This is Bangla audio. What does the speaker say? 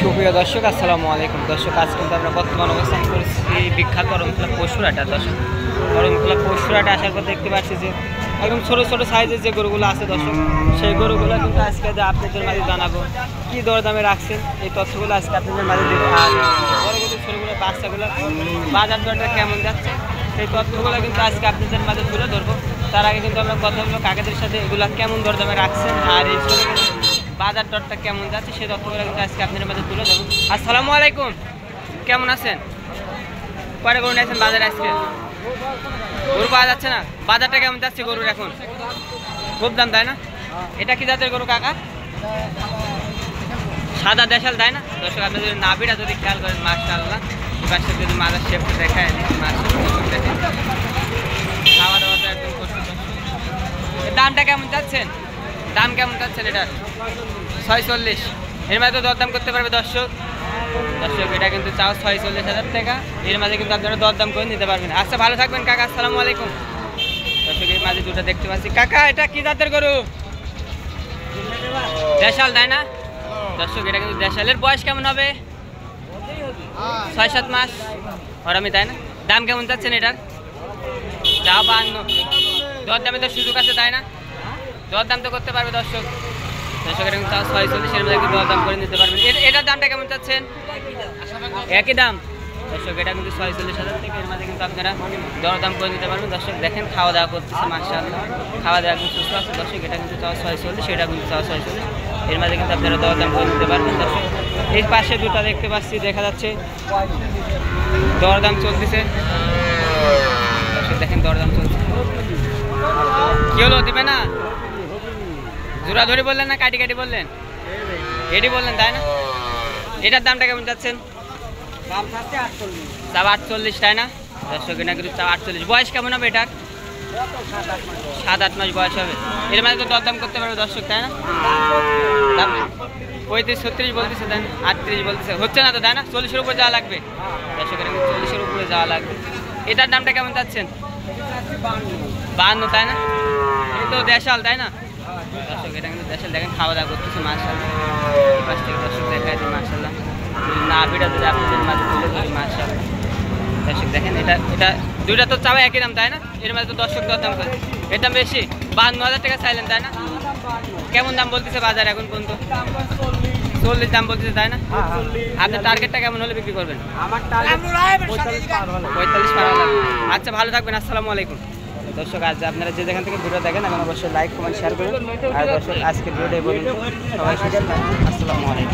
সুপ্রিয় দর্শক আসসালামু আলাইকুম। দর্শক আজ কিন্তু আমরা বর্তমান অবস্থান করছি বিখ্যাত অরণখোলা পশুরহাটে। দর্শক অরণখোলা পশুরহাটে আসার পর দেখতে পাচ্ছি যে একদম ছোটো ছোটো সাইজের যে গরুগুলো আছে দর্শক, সেই গরুগুলো কিন্তু আজকে আপনাদের মাঝে জানাবো কী দরদামে রাখছেন, এই তথ্যগুলো আজকে আপনাদের মাঝে দেবো। আর বড় গরু ছোটোগুলো বাচ্চাগুলো বাজার দরটা কেমন যাচ্ছে সেই তথ্যগুলো কিন্তু আজকে আপনাদের মাঝে তুলে ধরবো। তার আগে কিন্তু আমরা কথা বলবো কাকাদের সাথে এগুলো কেমন দরদামে রাখছেন আর এই বাজার দরটা কেমন যাচ্ছে সেই তথ্যগুলো কিন্তু আজকে আপনাদের মাঝে তুলে ধরবো। আসসালামু আলাইকুম, কেমন আছেন? কয়টা গরু নিয়েছেন বাজারে আজকে? গরু পাওয়া যাচ্ছে না, বাজারটা কেমন যাচ্ছে গরুর এখন? খুব দাম, তাই না? এটা কি জাতের গরু কাকা? সাদা দেশাল, তাই না? দর্শক আপনি যদি নাভিটা যদি খেয়াল করেন মাশাআল্লাহ, পাশে যদি মাজার শেপটা দেখায় খাওয়া দাওয়া তো একদম করতে। দামটা কেমন যাচ্ছেন? দাম কেমন চাচ্ছেন এটা? 46। এর মাঝে তো দরদাম করতে পারবে দর্শক। এটা কিন্তু চাও 46,000 টাকা। এর মাঝে কিন্তু আপনারা দরদাম করে নিতে পারবেন। আচ্ছা, ভালো থাকবেন কাকা, আসসালামু আলাইকুম। দর্শক এর মাঝে দুটো দেখতে পাচ্ছি। কাকা এটা কি জাতের গরু? দেশাল, তাই না? দর্শক এটা কিন্তু দেশালের বয়স কেমন হবে? 6-7 মাস ওরামি, তাই না? দাম কেমন চাচ্ছেন এটার? চা 52। দরদামে তো সুযোগ আছে, তাই না? দরদাম তো করতে পারবে দর্শক। এটা কিন্তু 46, এর মধ্যে কিন্তু দরদাম করে নিতে পারবেন। এটার দামটা কেমন চাচ্ছেন? একই দাম। দর্শক এটা কিন্তু 46,000 টাকা। এর মাঝে কিন্তু আপনারা দরদাম করে নিতে পারবেন। দর্শক দেখেন খাওয়া দাওয়া করতেছে মাশাআল্লাহ, খাওয়া দাওয়া কিন্তু সুস্থ আছে দর্শক। এটা কিন্তু 46, এটা কিন্তু 46। এর মাঝে কিন্তু আপনারা দরদাম করে নিতে পারবেন দর্শক। এই পাশে দুটো দেখতে পাচ্ছি, দেখা যাচ্ছে দরদাম চলতেছে দর্শক। দেখেন দরদাম চলছে। কি হলো, দিবে না? জোড়া ধরে বললেন না কাটি কাটি বললেন? এটি বললেন, তাই না? এটার দামটা কেমন যাচ্ছেন? দাম 48, তাই না? দর্শক এটা কিন্তু 48। বয়স কেমন হবে এটার? 7-8 মাস বয়স হবে। এর মাঝে তো দরদাম করতে পারবে দর্শক, তাই না? দাম 35-36 বলতেছে, তাই না? 38 বলতেছে, হচ্ছে না তো, তাই না? 40-এর উপরে যাওয়া লাগবে দর্শক। এটা কিন্তু 40-এর উপরে যাওয়া লাগবে। এটার দামটা কেমন যাচ্ছেন? 52, তাই না? এই তো দেশাল, তাই না? দর্শক এটা কিন্তু দেশাল। দেখেন খাওয়া দাওয়া করতেছে মাশাআল্লাহ। এই পাশ থেকে দর্শক দেখায় দিই মাশাআল্লাহ। নাভিটা যদি আপনাদের মাঝে তুলে ধরি মাশাআল্লাহ। দর্শক দেখেন এটা দুইটা তো চাওয়া একই দাম, তাই না? এর মাঝে তো দর্শক দরদাম করে। এর দাম বেশি, 52,000 টাকা চাইলেন, তাই না? কেমন দাম বলতেছে বাজার এখন পর্যন্ত? 40 দাম বলতেছে, তাই না? আপনার টার্গেটটা কেমন হলে বিক্রি করবেন? 45 পার হলে। আচ্ছা, ভালো থাকবেন, আসসালামু আলাইকুম। দর্শক আজ আপনারা যে যেখান থেকে ভিডিও দেখেন এখন অবশ্যই লাইক কমেন্ট শেয়ার করুন। আর দর্শক আজকের ভিডিও এই পর্যন্ত, সবাই সুস্থ থাকুন, আসসালামু আলাইকুম।